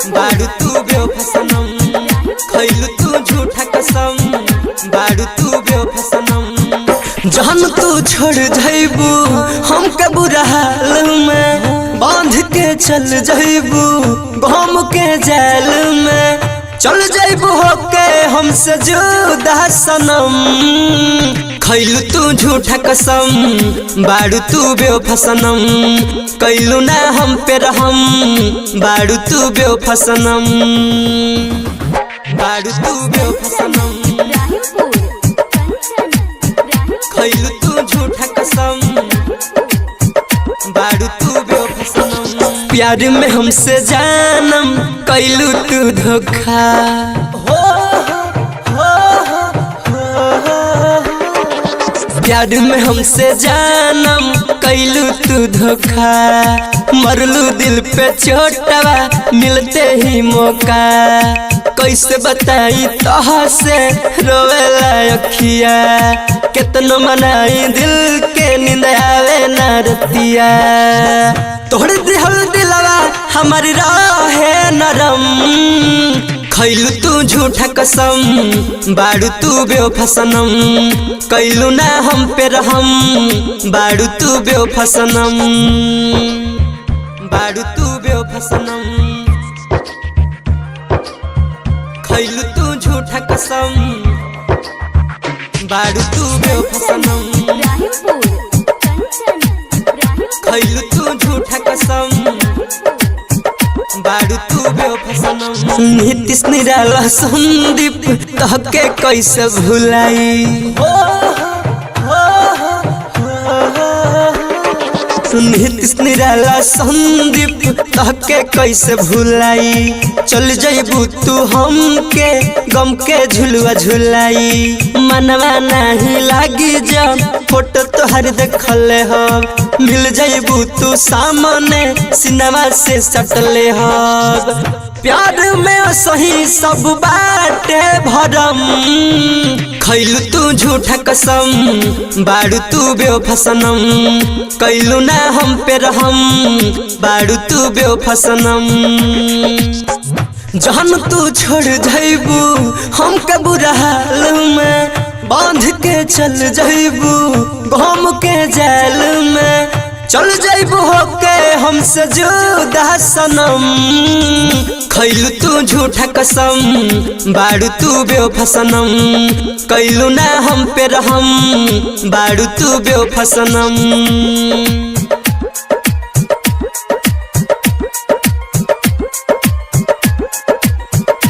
बारू तू बेवफा सनम, खइलू तू झूठा कसम, बारू तू बेवफा सनम। जान तू छोड़ जाइबू हमके बुरा हाल में, बांध के चल जाइबू गम के जेल में, चल जाइबू होके हमसे जुदा सनम। खइलू तू झूठा कसम, बारू तू बेवफा सनम, कइलू ना हम पे रहम, बारू तू बेवफा सनम, बारू तू बेवफा सनम, खइलू तू झूठा कसम, बारू तू बेवफा सनम। प्यार में हमसे जानम कइलू तू धोखा, प्यार में हमसे जानम कइलू तू धोखा, मरलू दिल पे चोटवा मिलते ही मौका, कैसे बताई तोह से रोवेला अखिया, कितनो मनाई दिल के नींद आवे ना रतिया, तोड़ दिहल दिलवा हमारी राहे नरम। खइलू तू झूठा कसम, बारू तू बेवफा सनम, कइलू ना हम पे रहम, बारू तू बेवफा सनम, बारू तू बेवफा सनम, खइलू तू झूठा कसम, बारू तू बेवफा सनम, खइलू तू झूठा कसम, बारू तू बेवफा सनम। नीतीश निराला संदीप तहके कैसे भुलाई, नीतीश निराला संदीप तहके कैसे भुलाई, चल जाइबू तू हमके गम के झुलुआ झुलाई, मनवा नहीं लागी जब फोटो तोहर देखले हो, मिल जाइबू तू सामने सिनेमा से सटले हो, प्यार में सही सब बाटे भरम। खइलू तू झूठा कसम, बारू तू बेवफा सनम, कइलू ना हम पे रहम, बारू तू बेवफा सनम। जान तू छोड़ जाइबू हमके बुरा हाल में, बांध के चल जाइबू गम के जेल में, चल जाइबू होके हमसे जुदा सनम। खइलू तू झूठा कसम, बारू तू बेवफा सनम, कइलू ना हम पे रहम, बारू तू बेवफा सनम।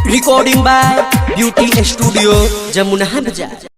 Recording by beauty studio Jamuna बाजार।